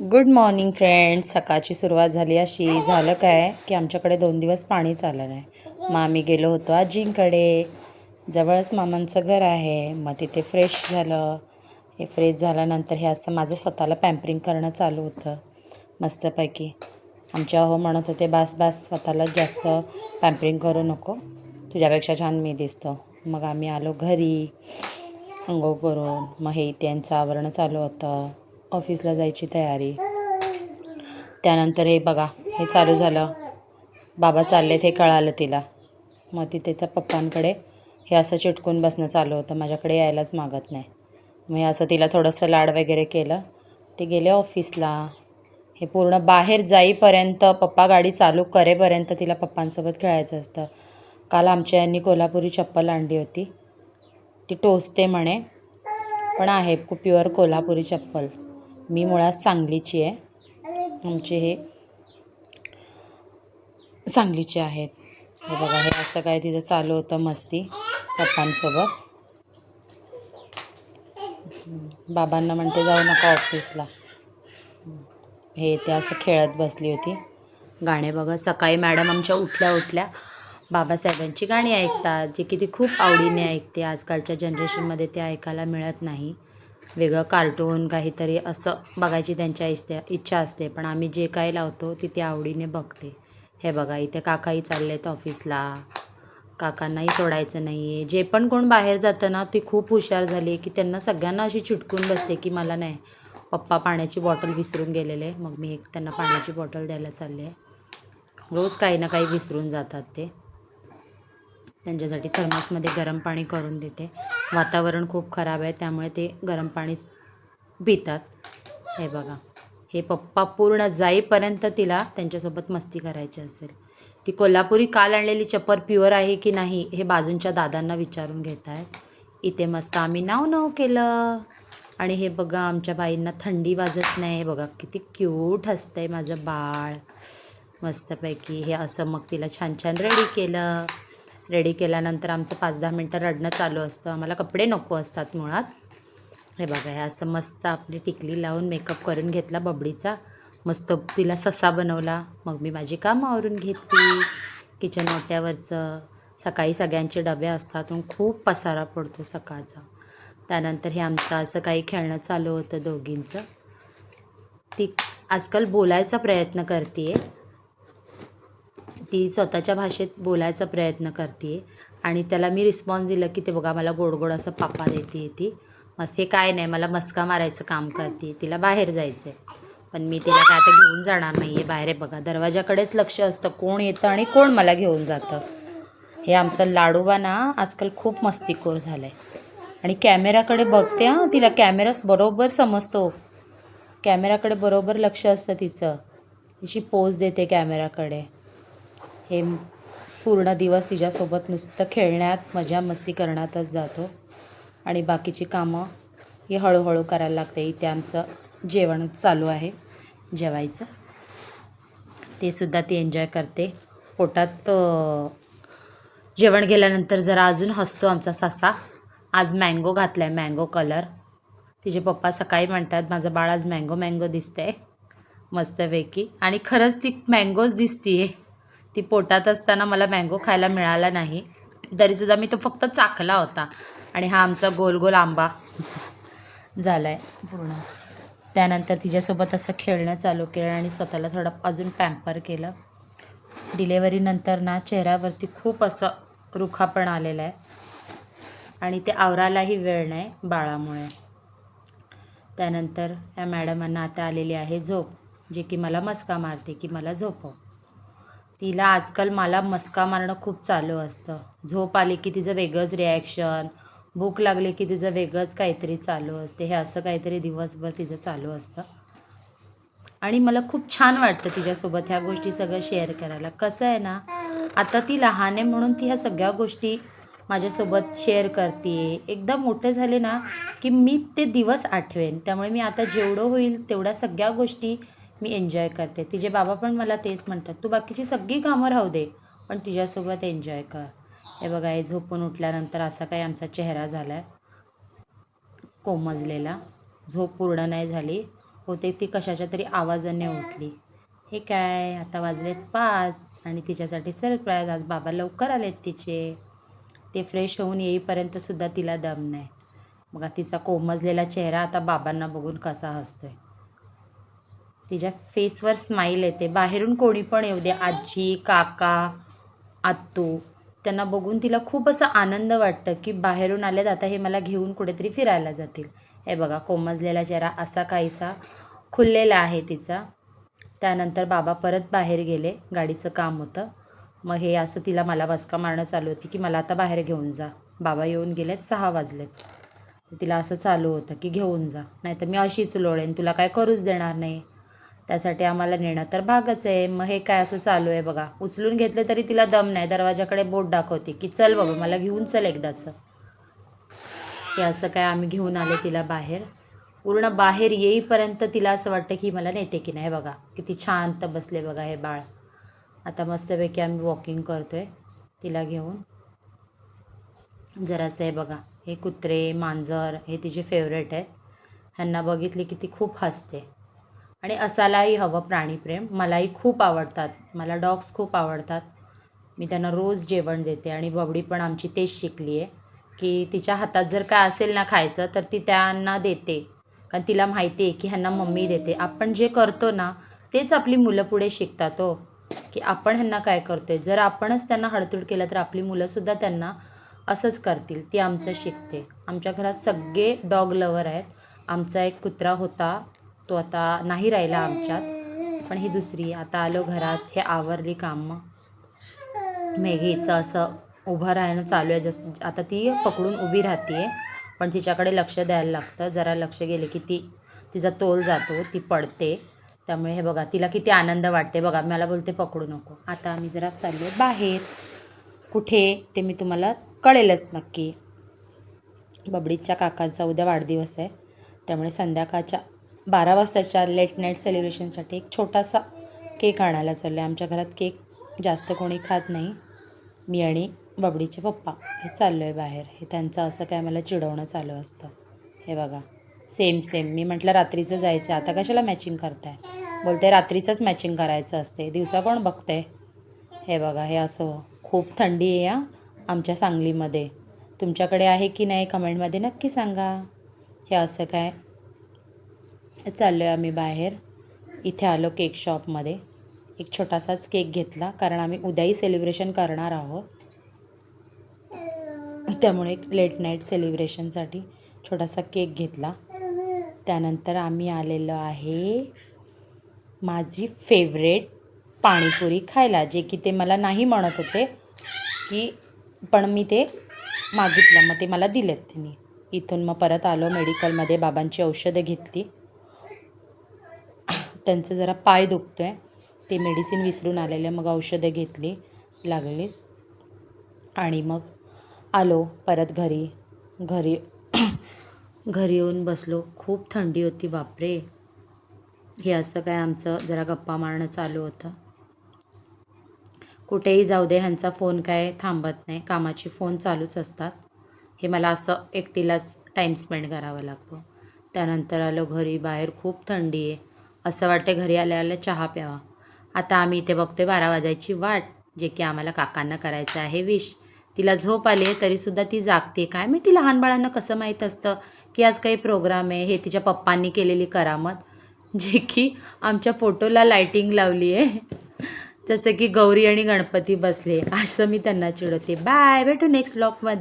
Good morning friends. सकाळची सुरुवात झाली अशी. झालं काय की आमच्याकडे 2 दिवस पाणीच आलं नाही. मग आम्ही गेलो होतो आजींकडे. जवळच मामांचं घर आहे. मग तिथे फ्रेश झालं. हे फ्रेश झाल्यानंतर हे असं माझं स्वतःला पॅम्परिंग करणं चालू होतं मस्तपैकी. आमच्या हो म्हणत होते, बास बास, स्वतःला जास्त पॅम्परिंग करू नको, तुझ्यापेक्षा छान मी दिसतो. मग आम्ही आलो घरी अंघोळ करून. मग हे त्यांचं आवरणं चालू होतं, ऑफिसला जायची तयारी. त्यानंतर हे बघा, हे चालू झालं. बाबा चाललेत हे कळालं तिला. मग ती त्याच्या पप्पांकडे हे असं चिटकून बसणं चालू होतं, माझ्याकडे यायलाच मागत नाही. मग हे असं तिला थोडंसं लाड वगैरे केलं. ते गेले ऑफिसला. हे पूर्ण बाहेर जाईपर्यंत, पप्पा गाडी चालू करेपर्यंत तिला पप्पांसोबत खेळायचं असतं. काल आमच्या यांनी कोल्हापुरी चप्पल आणली होती. ती टोचते म्हणे, पण आहे खूप प्युअर कोल्हापुरी चप्पल. मी मुळात सांगलीची आहे. आमचे हे सांगलीचे आहेत. हे बघा, हे असं काय तिचं चालू होतं मस्ती पप्पांसोबत. बाबांना म्हणते जाऊ नका ऑफिसला. हे ते असं खेळत बसली होती. गाणे बघा, सकाळी मॅडम आमच्या उठल्या उठल्या बाबासाहेबांची गाणी ऐकतात, जी की ती खूप आवडीने ऐकते. आजकालच्या जनरेशनमध्ये ते ऐकायला मिळत नाही. वेगळं कार्टून काहीतरी असं बघायची त्यांच्या इच्छा असते, पण आम्ही जे काही लावतो ती ती आवडीने बघते. हे बघा, इथे काकाही चालले आहेत ऑफिसला. काकांनाही सोडायचं नाही आहे. जे पण कोण बाहेर जातं ना, ती खूप हुशार झाली की त्यांना सगळ्यांना अशी चिटकून बसते की मला नाही, पप्पा पाण्याची बॉटल विसरून गेलेले. मग मी त्यांना पाण्याची बॉटल द्यायला चालले आहे. रोज काही ना काही विसरून जातात ते. त्यांच्यासाठी थर्मसमध्ये गरम पाणी करून देते. वातावरण खूप खराब आहे, त्यामुळे ते गरम पाणीच पितात. हे बघा, हे पप्पा पूर्ण जाईपर्यंत तिला त्यांच्यासोबत मस्ती करायची असेल. ती कोल्हापुरी काल आणलेली चप्पल प्युअर आहे की नाही हे बाजूंच्या दादांना विचारून घेत आहेत. इथे मस्त आम्ही नाव केलं. आणि हे बघा, आमच्या बाईंना थंडी वाजत नाही. हे बघा किती क्यूट हसतंय माझं बाळ मस्तपैकी. हे असं मग तिला छान छान रेडी केलं. रेडी केल्यानंतर आमचं 5-10 मिनटं रडणं चालू असतं. आम्हाला कपडे नको असतात मुळात. हे बघा, हे असं मस्त आपली टिकली लावून मेकअप करून घेतला बबडीचा. मस्त तिला ससा बनवला. मग मी माझी कामं आवरून घेतली किचन ओट्यावरचं. सकाळी सगळ्यांचे डबे असतात, मग खूप पसारा पडतो सकाळचा. त्यानंतर हे आमचं असं काही खेळणं चालू होतं दोघींचं. ती आजकाल बोलायचा प्रयत्न करते आहे. ती स्वतःच्या भाषेत बोलायचा प्रयत्न करते आहे. आणि त्याला मी रिस्पॉन्स दिलं की ते बघा, मला गोड गोड असं पापा देते ती. मस्त, हे काय नाही, मला मस्का मारायचं काम करते. तिला बाहेर जायचं आहे, पण मी तिला काय आता घेऊन जाणार नाही आहे बाहेर. बघा, दरवाजाकडेच लक्ष असतं, कोण येतं आणि कोण मला घेऊन जातं. हे आमचं लाडोबा ना आजकाल खूप मस्तीखोर झालं आहे. आणि कॅमेराकडे बघते. हां, तिला कॅमेराच बरोबर समजतो. कॅमेराकडे बरोबर लक्ष असतं तिचं. तिची पोज देते कॅमेराकडे. हे पूर्ण दिवस तिच्यासोबत नुसतं खेळण्यात, मजा मस्ती करण्यातच जातो. आणि बाकीची कामं ही हळूहळू करायला लागते. इथे आमचं जेवण चालू आहे, जेवायचं. ते सुद्धा ती एन्जॉय करते. पोटात जेवण गेल्यानंतर जरा अजून हसतो आमचा ससा. आज मँगो घातला आहे, मँगो कलर. तिचे पप्पा सकाळी म्हणतात, माझं बाळ आज मँगो मँगो दिसतं आहे मस्तपैकी. आणि खरंच ती मँगोच दिसते आहे. ती पोटात असताना मला मँगो खायला मिळाला नाही, तरीसुद्धा मी तो फक्त चाखला होता. आणि हा आमचा गोल गोल आंबा झाला आहे पूर्ण. त्यानंतर तिच्यासोबत असं खेळणं चालू केलं आणि स्वतःला थोडं अजून पॅम्पर केलं. डिलेवरीनंतर ना चेहऱ्यावरती खूप असं रुखापण आलेलं आहे आणि ते आवरायलाही वेळ नाही बाळामुळे. त्यानंतर या मॅडमांना आता आलेली आहे झोप, जे की मला मस्का मारते की मला झोपव. तिला आजकाल मला मस्का मारणं खूप चालू असतं. झोप आली की तिचं वेगळंच रिॲक्शन, भूक लागली की तिचं वेगळंच काहीतरी चालू असते. हे असं काहीतरी दिवसभर तिचं चालू असतं. आणि मला खूप छान वाटतं तिच्यासोबत ह्या गोष्टी सगळं शेअर करायला. कसं आहे ना, आता ती लहान आहे म्हणून ती ह्या सगळ्या गोष्टी माझ्यासोबत शेअर करते. एकदा मोठं झाले ना की मी ते दिवस आठवेन. त्यामुळे मी आता जेवढं होईल तेवढ्या सगळ्या गोष्टी मी एन्जॉय करते. तिचे बाबा पण मला तेच म्हणतात, तू बाकीची सगळी कामं राहू दे, पण तिच्यासोबत एन्जॉय कर. हे बघा, हे झोपून उठल्यानंतर असा काही आमचा चेहरा झाला आहे कोमजलेला. झोप पूर्ण नाही झाली, होते ती कशाच्या तरी आवाजाने उठली. हे काय, आता वाजलेत 5 आणि तिच्यासाठी सरप्राईज. आज बाबा लवकर आलेत तिचे. ते फ्रेश होऊन येईपर्यंतसुद्धा तिला दम नाही. बघा तिचा कोमजलेला चेहरा आता बाबांना बघून कसा हसतोय. तिच्या फेसवर स्माईल येते. बाहेरून कोणी पण येऊ दे, आजी, काका, आत्तू, त्यांना बघून तिला खूप असं आनंद वाटतं की बाहेरून आलेत, आता हे मला घेऊन कुठेतरी फिरायला जातील. हे बघा कोमजलेला चेहरा असा काहीसा खुललेला आहे तिचा. त्यानंतर बाबा परत बाहेर गेले, गाडीचं काम होतं. मग हे असं तिला मला मस्का मारणं चालू होती की मला आता बाहेर घेऊन जा. बाबा येऊन गेलेत, 6 वाजलेत. तर तिला असं चालू होतं की घेऊन जा, नाहीतर मी अशीच लोळेन, तुला काय करूच देणार नाही. त्यासाठी आम्हाला नेणं तर भागच आहे. मग हे काय असं चालू आहे बघा. उचलून घेतले तरी तिला दम नाही. दरवाजाकडे बोट दाखवते की चल बाबा मला घेऊन चल एकदाचं. हे असं काय आम्ही घेऊन आले तिला बाहेर. पूर्ण बाहेर येईपर्यंत तिला असं वाटतं की मला नेते की नाही. बघा किती शांत बसले बघा हे बाळ. आता मस्तपैकी आम्ही वॉकिंग करतो आहे तिला घेऊन. जरासं आहे बघा, हे कुत्रे मांजर हे तिचे फेवरेट आहेत. ह्यांना बघितली की ती खूप हसते. आणि असायलाही हवं प्राणीप्रेम. मलाही खूप आवडतात, मला डॉग्स खूप आवडतात. मी त्यांना रोज जेवण देते आणि बबडी पण आमची तेच शिकली आहे की तिच्या हातात जर काय असेल ना खायचं तर ती त्यांना देते. कारण तिला माहिती आहे की ह्यांना मम्मी देते. आपण जे करतो ना तेच आपली मुलं पुढे शिकतात हो, की आपण ह्यांना काय करतो आहे. जर आपणच त्यांना हडतूड केलं तर आपली मुलंसुद्धा त्यांना असंच करतील. ती आमचं शिकते. आमच्या घरात सगळे डॉग लवर आहेत. आमचा एक कुत्रा होता, तो आता नाही राहिला आमच्यात, पण ही दुसरी. आता आलो घरात, हे आवरली कामं. मेघीचं असं उभं राहणं चालू आहे. आता ती पकडून उभी राहते आहे, पण तिच्याकडे लक्ष द्यायला लागतं. जरा लक्ष गेले की तिचा तोल जातो, ती पडते. त्यामुळे हे बघा तिला किती आनंद वाटते बघा. मला बोलते पकडू नको. आता आम्ही जरा चाललो आहे बाहेर. कुठे ते मी तुम्हाला कळेलच नक्की. बबडीच्या काकांचा उद्या वाढदिवस आहे, त्यामुळे संध्याकाळच्या 12 वाजताच्या लेट नाईट सेलिब्रेशनसाठी एक छोटासा केक आणायला चाललो आहे. आमच्या घरात केक जास्त कोणी खात नाही. मी आणि बबडीचे पप्पा हे चाललो आहे बाहेर. हे त्यांचं असं काय मला चिडवणं चालू असतं. हे बघा सेम मी म्हटलं रात्रीचं जायचं, आता कशाला मॅचिंग करताय. बोलते रात्रीचंच मॅचिंग करायचं असते, दिवसा कोण बघते. हे बघा हे असं. खूप थंडी आहे या आमच्या सांगलीमध्ये. तुमच्याकडे आहे की नाही कमेंटमध्ये नक्की सांगा. हे असं काय चाललो आहे आम्ही बाहेर. इथे आलो केक शॉपमध्ये. एक छोटासाच केक घेतला कारण आम्ही उद्याही सेलिब्रेशन करणार आहोत. त्यामुळे लेट नाईट सेलिब्रेशनसाठी छोटासा केक घेतला. त्यानंतर आम्ही आलेलो आहे माझी फेवरेट पाणीपुरी खायला, जे की ते मला नाही म्हणत होते की, पण मी ते मागितलं मग ते मला दिलेत त्यांनी. इथून मग परत आलो मेडिकलमध्ये, बाबांची औषधं घेतली. त्यांचं जरा पाय दुखतो आहे, ते मेडिसिन विसरून आलेले. मग औषधं घेतली लागलीच आणि मग आलो परत घरी. घरी येऊन बसलो. खूप थंडी होती बापरे. हे असं काय आमचं जरा गप्पा मारणं चालू होतं. कुठेही जाऊ दे ह्यांचा फोन काय थांबत नाही, कामाची फोन चालूच असतात. हे मला असं एकटीलाच टाईम स्पेंड करावा लागतो. त्यानंतर आलो घरी. बाहेर खूप थंडी आहे, असं वाटते घरी आल्या चहा प्यावा. आता आम्ही इथे बघतोय 12 वाजायची वाट, जे की आम्हाला काकांना करायचं आहे विश. तिला झोप आली आहे तरीसुद्धा ती जागते. काय माहिती लहान बाळांना कसं माहीत असतं की आज काही प्रोग्राम आहे. हे तिच्या पप्पांनी केलेली करामत, जे की आमच्या फोटोला लायटिंग लावली आहे, जसं की गौरी आणि गणपती बसले, असं मी त्यांना चिडवते. बाय, भेटू नेक्स्ट व्लॉगमध्ये.